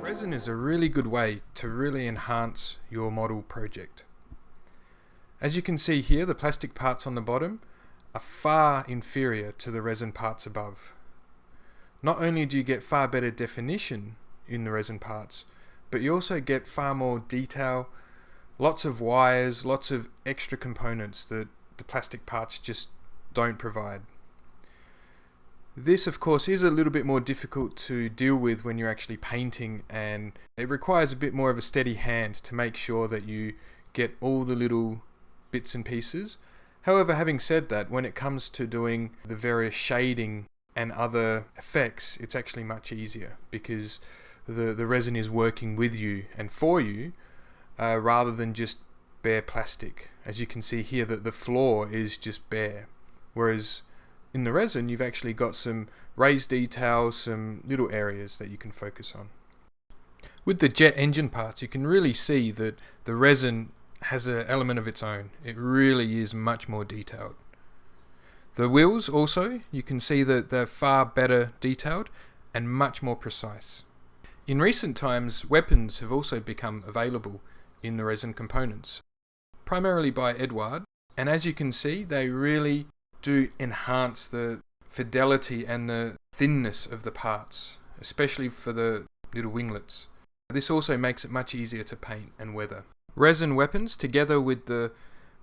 Resin is a really good way to really enhance your model project. As you can see here, the plastic parts on the bottom are far inferior to the resin parts above. Not only do you get far better definition in the resin parts, but you also get far more detail, lots of wires, lots of extra components that the plastic parts just don't provide. This of course is a little bit more difficult to deal with when you're actually painting, and it requires a bit more of a steady hand to make sure that you get all the little bits and pieces. However, having said that, when it comes to doing the various shading and other effects, it's actually much easier because the resin is working with you and for you rather than just bare plastic. As you can see here, that the floor is just bare, whereas in the resin you've actually got some raised details, some little areas that you can focus on. With the jet engine parts, you can really see that the resin has an element of its own. It really is much more detailed. The wheels also, you can see that they're far better detailed and much more precise. In recent times, weapons have also become available in the resin components, primarily by Edward, and as you can see, they really do enhance the fidelity and the thinness of the parts, especially for the little winglets. This also makes it much easier to paint and weather. Resin weapons, together with the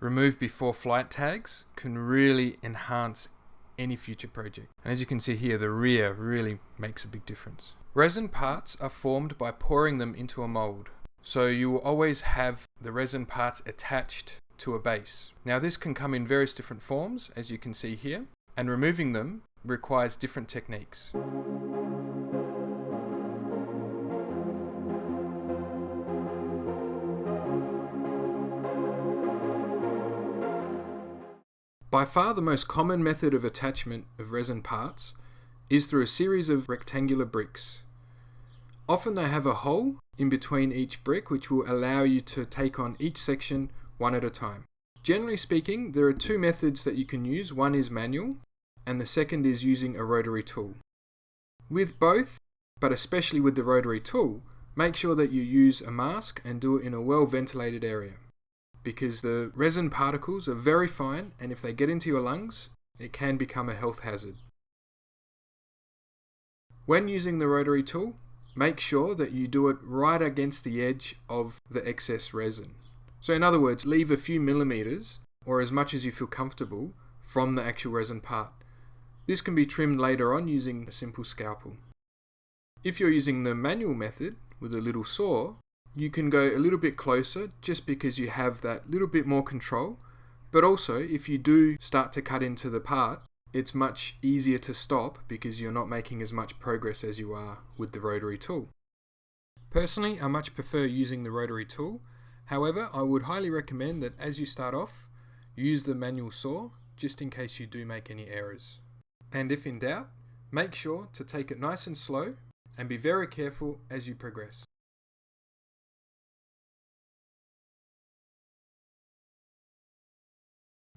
remove before flight tags, can really enhance any future project. And as you can see here, the rear really makes a big difference. Resin parts are formed by pouring them into a mold. So you will always have the resin parts attached to a base. Now this can come in various different forms, as you can see here, and removing them requires different techniques. By far the most common method of attachment of resin parts is through a series of rectangular bricks. Often they have a hole in between each brick which will allow you to take on each section one at a time. Generally speaking, there are two methods that you can use. One is manual and the second is using a rotary tool. With both, but especially with the rotary tool, make sure that you use a mask and do it in a well ventilated area, because the resin particles are very fine, and if they get into your lungs, it can become a health hazard. When using the rotary tool, make sure that you do it right against the edge of the excess resin. So in other words, leave a few millimeters, or as much as you feel comfortable, from the actual resin part. This can be trimmed later on using a simple scalpel. If you're using the manual method with a little saw, you can go a little bit closer just because you have that little bit more control, but also if you do start to cut into the part, it's much easier to stop because you're not making as much progress as you are with the rotary tool. Personally, I much prefer using the rotary tool. However, I would highly recommend that as you start off, use the manual saw just in case you do make any errors. And if in doubt, make sure to take it nice and slow and be very careful as you progress.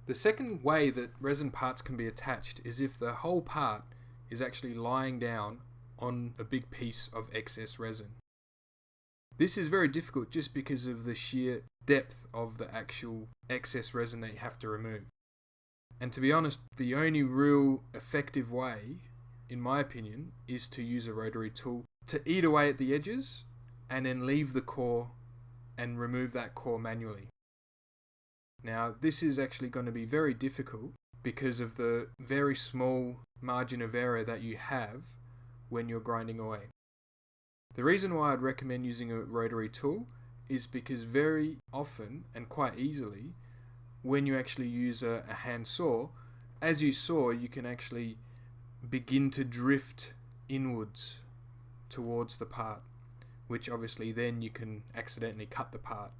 The second way that resin parts can be attached is if the whole part is actually lying down on a big piece of excess resin. This is very difficult just because of the sheer depth of the actual excess resin that you have to remove. And to be honest, the only real effective way, in my opinion, is to use a rotary tool to eat away at the edges and then leave the core and remove that core manually. Now, this is actually going to be very difficult because of the very small margin of error that you have when you're grinding away. The reason why I'd recommend using a rotary tool is because very often and quite easily, when you actually use a hand saw, as you saw, you can actually begin to drift inwards towards the part, which obviously then you can accidentally cut the part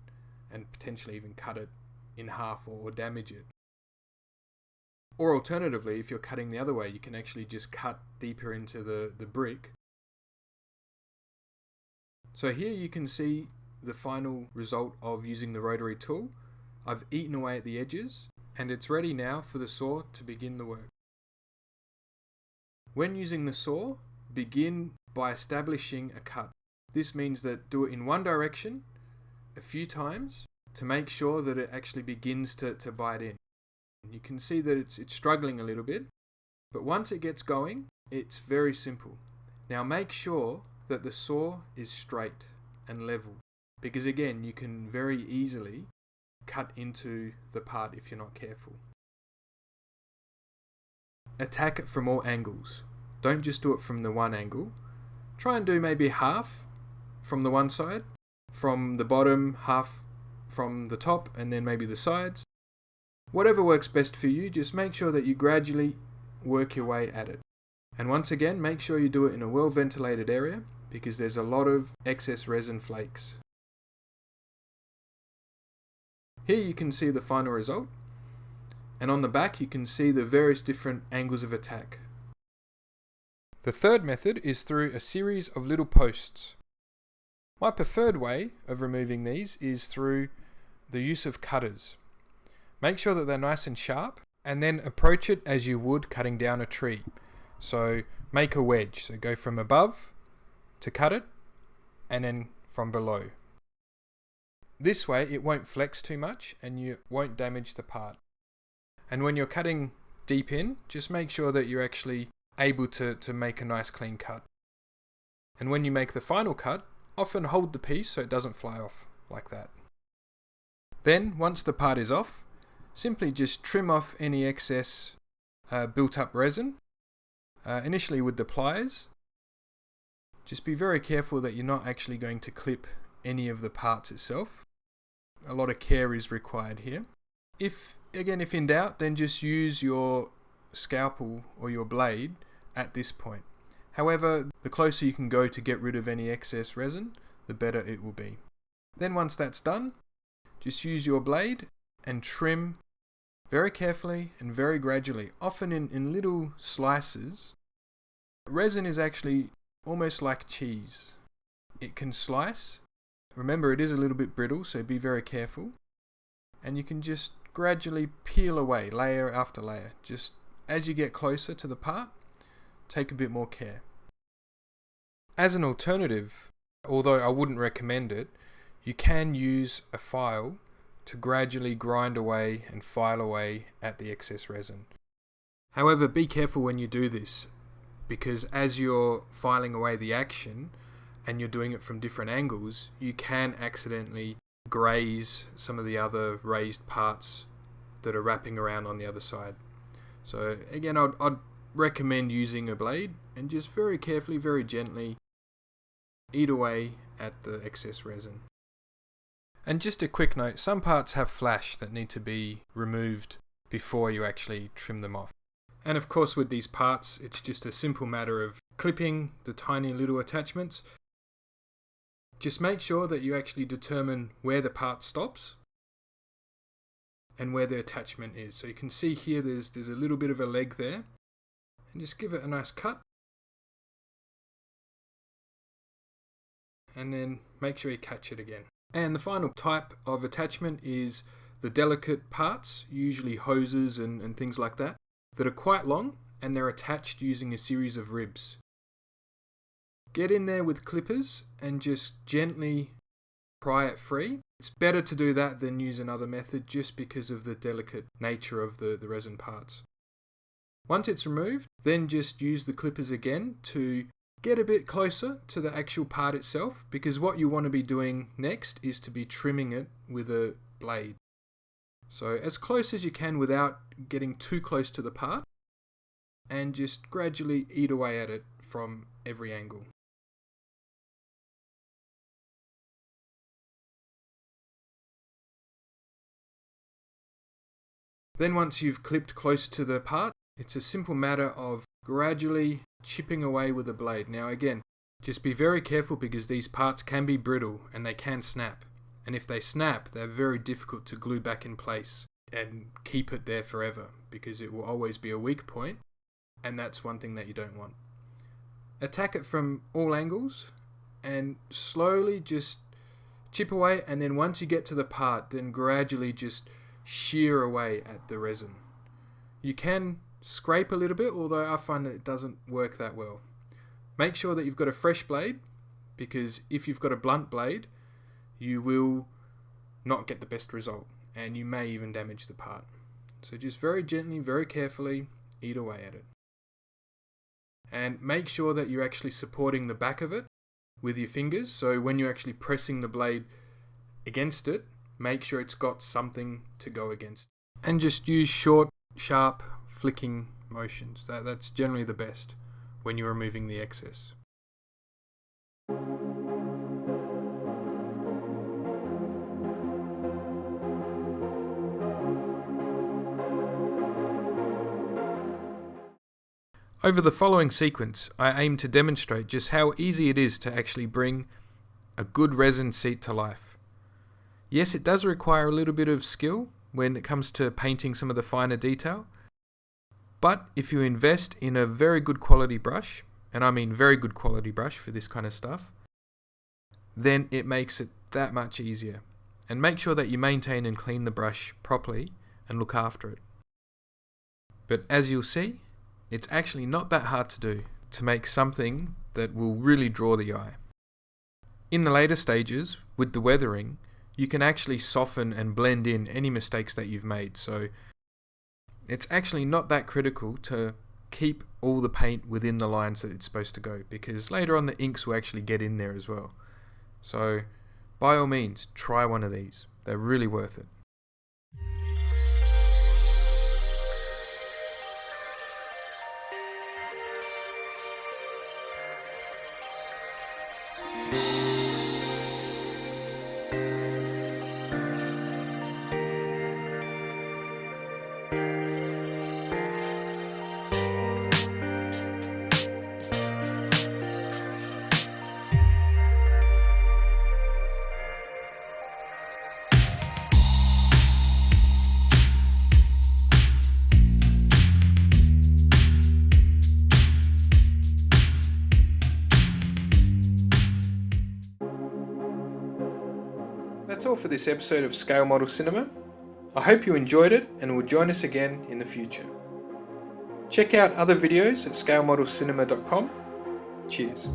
and potentially even cut it in half or damage it. Or alternatively, if you're cutting the other way, you can actually just cut deeper into the brick. So here you can see the final result of using the rotary tool. I've eaten away at the edges and it's ready now for the saw to begin the work. When using the saw, begin by establishing a cut. This means that do it in one direction a few times to make sure that it actually begins to bite in. You can see that it's struggling a little bit, but once it gets going, it's very simple. Now make sure that the saw is straight and level, because again, you can very easily cut into the part if you're not careful. Attack it from all angles. Don't just do it from the one angle. Try and do maybe half from the one side, from the bottom, half from the top, and then maybe the sides. Whatever works best for you, just make sure that you gradually work your way at it. And once again, make sure you do it in a well ventilated area, because there's a lot of excess resin flakes. Here you can see the final result, and on the back you can see the various different angles of attack. The third method is through a series of little posts. My preferred way of removing these is through the use of cutters. Make sure that they're nice and sharp, and then approach it as you would cutting down a tree. So make a wedge, so go from above to cut it, and then from below. This way it won't flex too much and you won't damage the part. And when you're cutting deep in, just make sure that you're actually able to make a nice clean cut. And when you make the final cut, often hold the piece so it doesn't fly off like that. Then, once the part is off, simply just trim off any excess built up resin, initially with the pliers. Just be very careful that you're not actually going to clip any of the parts itself. A lot of care is required here. If in doubt, then just use your scalpel or your blade at this point. However, the closer you can go to get rid of any excess resin, the better it will be. Then once that's done, just use your blade and trim very carefully and very gradually, often in little slices. Resin is actually almost like cheese. It can slice. Remember, it is a little bit brittle, so be very careful. And you can just gradually peel away, layer after layer. Just as you get closer to the part, take a bit more care. As an alternative, although I wouldn't recommend it, you can use a file to gradually grind away and file away at the excess resin. However, be careful when you do this, because as you're filing away the action and you're doing it from different angles, you can accidentally graze some of the other raised parts that are wrapping around on the other side. So again, I'd recommend using a blade and just very carefully, very gently eat away at the excess resin. And just a quick note, some parts have flash that need to be removed before you actually trim them off. And of course with these parts, it's just a simple matter of clipping the tiny little attachments. Just make sure that you actually determine where the part stops and where the attachment is. So you can see here there's a little bit of a leg there, and just give it a nice cut. And then make sure you catch it again. And the final type of attachment is the delicate parts, usually hoses and things like that are quite long and they're attached using a series of ribs. Get in there with clippers and just gently pry it free. It's better to do that than use another method just because of the delicate nature of the resin parts. Once it's removed, then just use the clippers again to get a bit closer to the actual part itself, because what you want to be doing next is to be trimming it with a blade. So as close as you can without getting too close to the part, and just gradually eat away at it from every angle. Then once you've clipped close to the part, it's a simple matter of gradually chipping away with a blade. Now again, just be very careful because these parts can be brittle and they can snap. And if they snap, they're very difficult to glue back in place and keep it there forever, because it will always be a weak point, and that's one thing that you don't want. Attack it from all angles and slowly just chip away, and then once you get to the part, then gradually just shear away at the resin. You can scrape a little bit, although I find that it doesn't work that well. Make sure that you've got a fresh blade, because if you've got a blunt blade, you will not get the best result, and you may even damage the part. So just very gently, very carefully, eat away at it. And make sure that you're actually supporting the back of it with your fingers, so when you're actually pressing the blade against it, make sure it's got something to go against. And just use short, sharp, flicking motions. That's generally the best when you're removing the excess. Over the following sequence, I aim to demonstrate just how easy it is to actually bring a good resin seat to life. Yes, it does require a little bit of skill when it comes to painting some of the finer detail, but if you invest in a very good quality brush, and I mean very good quality brush for this kind of stuff, then it makes it that much easier. And make sure that you maintain and clean the brush properly and look after it. But as you'll see, it's actually not that hard to do to make something that will really draw the eye. In the later stages, with the weathering, you can actually soften and blend in any mistakes that you've made. So it's actually not that critical to keep all the paint within the lines that it's supposed to go, because later on the inks will actually get in there as well. So by all means, try one of these. They're really worth it. That's all for this episode of Scale Model Cinema. I hope you enjoyed it and will join us again in the future. Check out other videos at scalemodelcinema.com. Cheers.